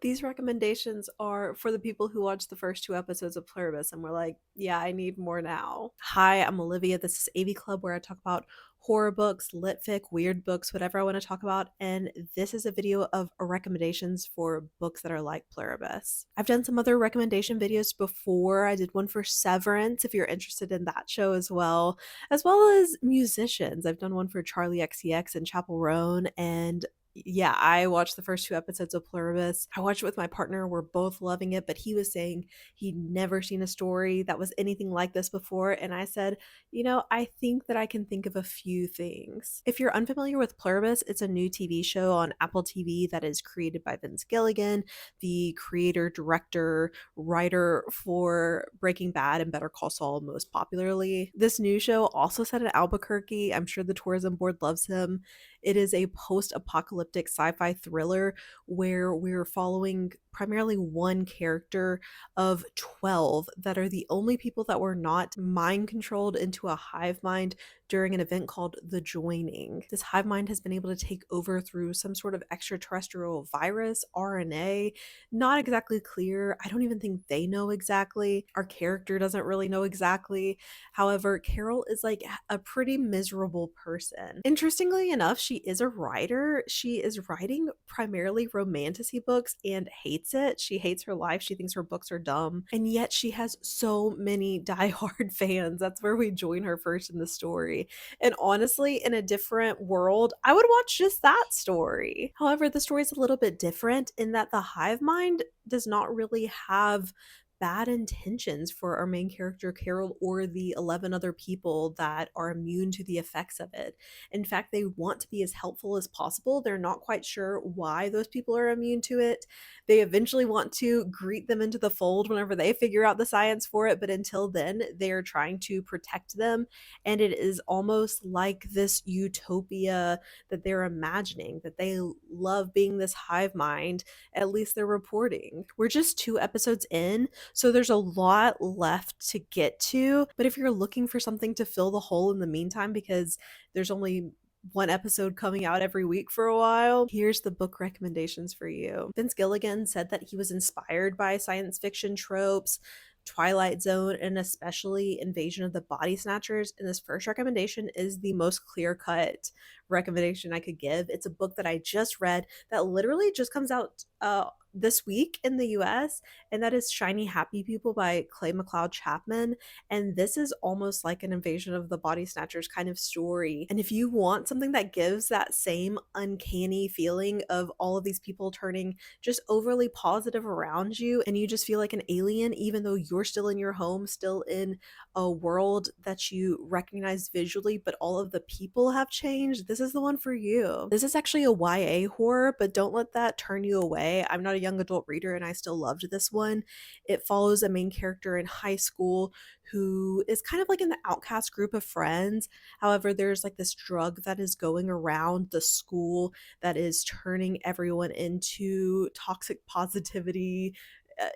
These recommendations are for the people who watched the first 2 episodes of Pluribus and were like, yeah, I need more now. Hi, I'm Olivia. This is AV Club, where I talk about horror books, lit fic, weird books, whatever I want to talk about. And this is a video of recommendations for books that are like Pluribus. I've done some other recommendation videos before. I did one for Severance, if you're interested in that show as well as musicians. I've done one for Charlie XCX and Chapel Roan, and yeah, I watched the first 2 episodes of Pluribus. I watched it with my partner. We're both loving it, but he was saying he'd never seen a story that was anything like this before. And I said, I think that I can think of a few things. If you're unfamiliar with Pluribus, it's a new TV show on Apple TV that is created by Vince Gilligan, the creator, director, writer for Breaking Bad and Better Call Saul, most popularly. This new show also set in Albuquerque. I'm sure the tourism board loves him. It is a post apocalyptic sci fi thriller where we're following primarily one character of 12 that are the only people that were not mind controlled into a hive mind during an event called the Joining. This hive mind has been able to take over through some sort of extraterrestrial virus, RNA. Not exactly clear. I don't even think they know exactly. Our character doesn't really know exactly. However, Carol is like a pretty miserable person. Interestingly enough, she is a writer. She is writing primarily romantasy books and hates it. She hates her life. She thinks her books are dumb. And yet she has so many diehard fans. That's where we join her first in the story. And honestly, in a different world, I would watch just that story. However, the story is a little bit different in that the hive mind does not really have bad intentions for our main character Carol or the 11 other people that are immune to the effects of it. In fact, they want to be as helpful as possible. They're not quite sure why those people are immune to it. They eventually want to greet them into the fold whenever they figure out the science for it, but until then, they're trying to protect them. And it is almost like this utopia that they're imagining, that they love being this hive mind. At least they're reporting. We're just 2 episodes in, so there's a lot left to get to. But if you're looking for something to fill the hole in the meantime, because there's only one episode coming out every week for a while, here's the book recommendations for you. Vince Gilligan said that he was inspired by science fiction tropes, Twilight Zone, and especially Invasion of the Body Snatchers. And this first recommendation is the most clear cut recommendation I could give. It's a book that I just read that literally just comes out this week in the US, and that is Shiny Happy People by McLeod Chapman. And this is almost like an Invasion of the Body Snatchers kind of story. And if you want something that gives that same uncanny feeling of all of these people turning just overly positive around you, and you just feel like an alien, even though you're still in your home, still in a world that you recognize visually, but all of the people have changed, this is the one for you. This is actually a YA horror, but don't let that turn you away. I'm not a young adult reader and I still loved this one. It follows a main character in high school who is kind of like in the outcast group of friends. However, there's like this drug that is going around the school that is turning everyone into toxic positivity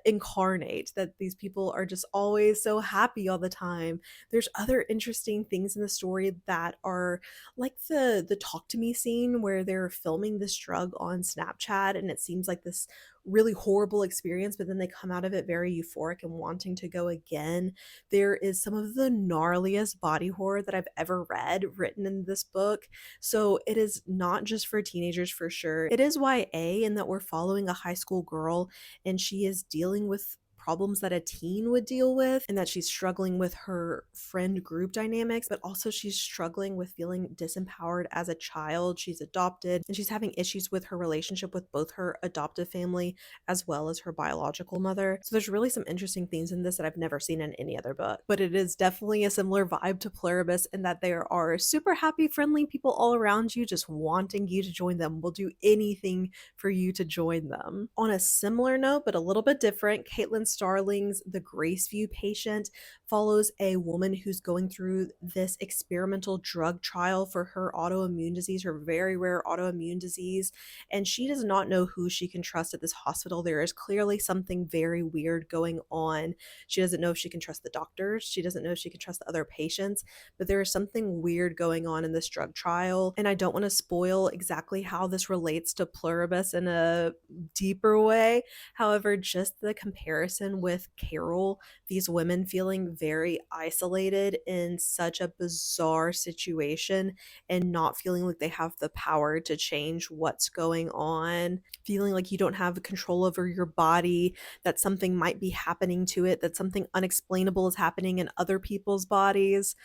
incarnate, that these people are just always so happy all the time. There's other interesting things in the story that are like the talk to me scene where they're filming this drug on Snapchat and it seems like this really horrible experience, but then they come out of it very euphoric and wanting to go again. There is some of the gnarliest body horror that I've ever read written in this book. So it is not just for teenagers for sure. It is YA in that we're following a high school girl and she is dealing with problems that a teen would deal with, and that she's struggling with her friend group dynamics, but also she's struggling with feeling disempowered as a child. She's adopted and she's having issues with her relationship with both her adoptive family as well as her biological mother. So there's really some interesting themes in this that I've never seen in any other book. But it is definitely a similar vibe to Pluribus in that there are super happy, friendly people all around you just wanting you to join them, will do anything for you to join them. On a similar note, but a little bit different, Caitlin Starling's The Graceview Patient follows a woman who's going through this experimental drug trial for her autoimmune disease, her very rare autoimmune disease, and she does not know who she can trust at this hospital. There is clearly something very weird going on. She doesn't know if she can trust the doctors. She doesn't know if she can trust the other patients, but there is something weird going on in this drug trial. And I don't want to spoil exactly how this relates to Pluribus in a deeper way. However, just the comparison with Carol, these women feeling very isolated in such a bizarre situation and not feeling like they have the power to change what's going on, feeling like you don't have control over your body, that something might be happening to it, that something unexplainable is happening in other people's bodies.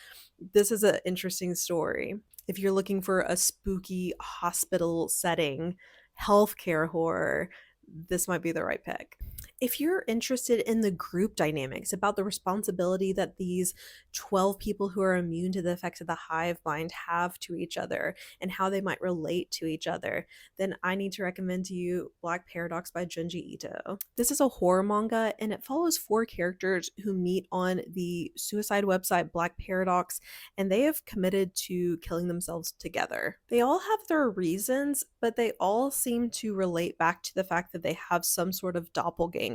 This is an interesting story. If you're looking for a spooky hospital setting, healthcare horror, this might be the right pick. If you're interested in the group dynamics, about the responsibility that these 12 people who are immune to the effects of the hive mind have to each other and how they might relate to each other, then I need to recommend to you Black Paradox by Junji Ito. This is a horror manga and it follows 4 characters who meet on the suicide website Black Paradox, and they have committed to killing themselves together. They all have their reasons, but they all seem to relate back to the fact that they have some sort of doppelganger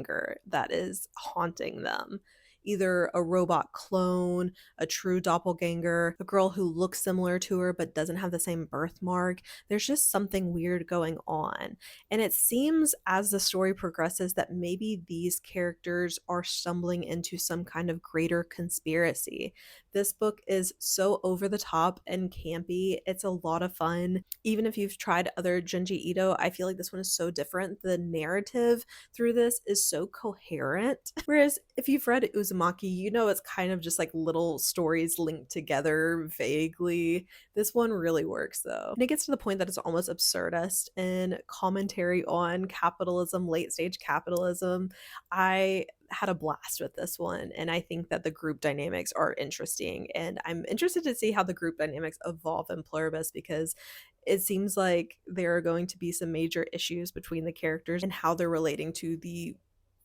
that is haunting them. Either a robot clone, a true doppelganger, a girl who looks similar to her but doesn't have the same birthmark. There's just something weird going on. And it seems as the story progresses that maybe these characters are stumbling into some kind of greater conspiracy. This book is so over the top and campy. It's a lot of fun. Even if you've tried other Junji Ito, I feel like this one is so different. The narrative through this is so coherent. Whereas if you've read Uzumaki, you know it's kind of just like little stories linked together vaguely. This one really works though. And it gets to the point that it's almost absurdist in commentary on capitalism, late stage capitalism. I had a blast with this one, and I think that the group dynamics are interesting, and I'm interested to see how the group dynamics evolve in Pluribus, because it seems like there are going to be some major issues between the characters and how they're relating to the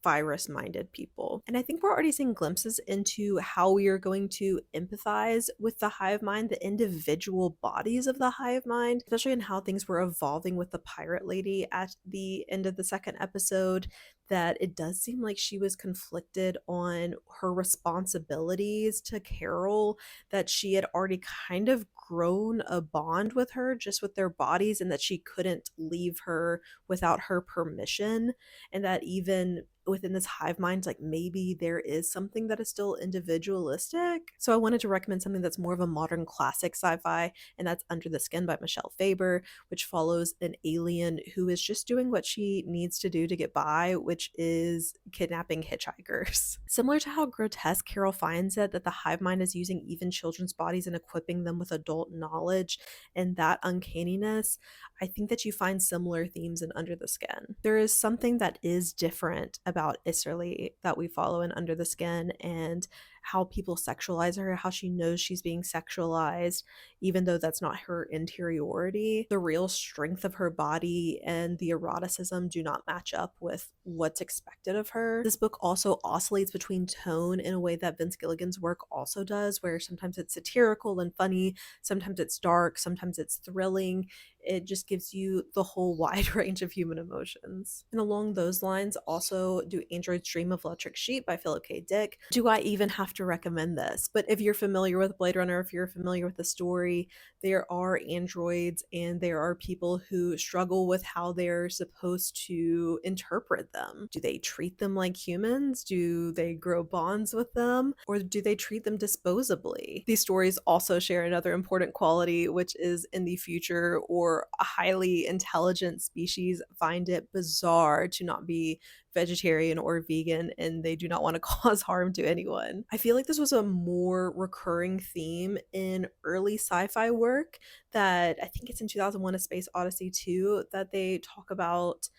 virus-minded people. And I think we're already seeing glimpses into how we are going to empathize with the hive mind, the individual bodies of the hive mind, especially in how things were evolving with the pirate lady at the end of the second episode, that it does seem like she was conflicted on her responsibilities to Carol, that she had already kind of grown a bond with her just with their bodies, and that she couldn't leave her without her permission, and that even within this hive mind, like maybe there is something that is still individualistic. So I wanted to recommend something that's more of a modern classic sci-fi, and that's Under the Skin by Michel Faber, which follows an alien who is just doing what she needs to do to get by, which is kidnapping hitchhikers. Similar to how grotesque Carol finds it, that the hive mind is using even children's bodies and equipping them with adult knowledge, and that uncanniness, I think that you find similar themes in Under the Skin. There is something that is different about Isserly that we follow in Under the Skin, and how people sexualize her, how she knows she's being sexualized, even though that's not her interiority. The real strength of her body and the eroticism do not match up with what's expected of her. This book also oscillates between tone in a way that Vince Gilligan's work also does, where sometimes it's satirical and funny, sometimes it's dark, sometimes it's thrilling. It just gives you the whole wide range of human emotions. And along those lines, also Do Androids Dream of Electric Sheep by Philip K. Dick. Do I even have to recommend this? But if you're familiar with Blade Runner, if you're familiar with the story, there are androids and there are people who struggle with how they're supposed to interpret them. Do they treat them like humans? Do they grow bonds with them? Or do they treat them disposably? These stories also share another important quality, which is in the future or a highly intelligent species find it bizarre to not be vegetarian or vegan, and they do not want to cause harm to anyone. I feel like this was a more recurring theme in early sci-fi work, that I think it's in 2001 A Space Odyssey 2 that they talk about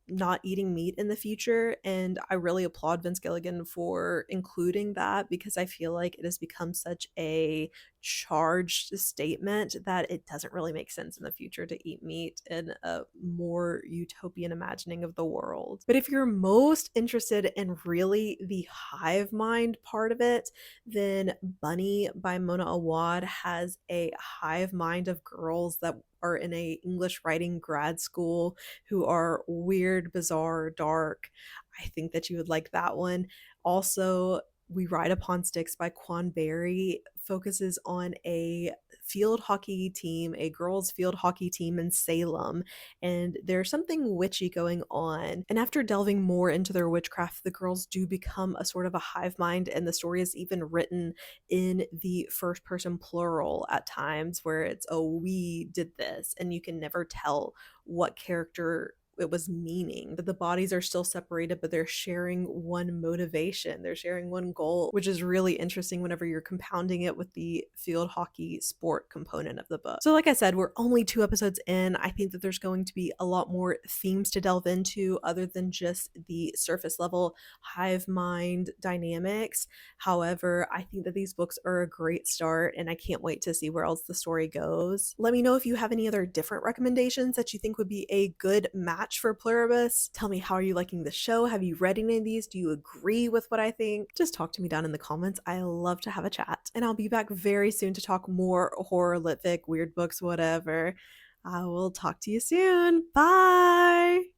not eating meat in the future, and I really applaud Vince Gilligan for including that, because I feel like it has become such a charged statement that it doesn't really make sense in the future to eat meat in a more utopian imagining of the world. But if you're most interested in really the hive mind part of it, then Bunny by Mona Awad has a hive mind of girls that are in a English writing grad school who are weird, bizarre, dark. I think that you would like that one. Also, We Ride Upon Sticks by Quan focuses on a field hockey team, a girls' field hockey team in Salem, and there's something witchy going on. And after delving more into their witchcraft, the girls do become a sort of a hive mind, and the story is even written in the first person plural at times, where it's, oh, we did this, and you can never tell what character it was meaning. That the bodies are still separated, but they're sharing one motivation, they're sharing one goal, which is really interesting whenever you're compounding it with the field hockey sport component of the book. So like I said, we're only 2 episodes in. I think that there's going to be a lot more themes to delve into other than just the surface level hive mind dynamics. However, I think that these books are a great start, and I can't wait to see where else the story goes. Let me know if you have any other different recommendations that you think would be a good match for Pluribus. Tell me, how are you liking the show? Have you read any of these? Do you agree with what I think? Just talk to me down in the comments. I love to have a chat. And I'll be back very soon to talk more horror, litfic, weird books, whatever. I will talk to you soon. Bye!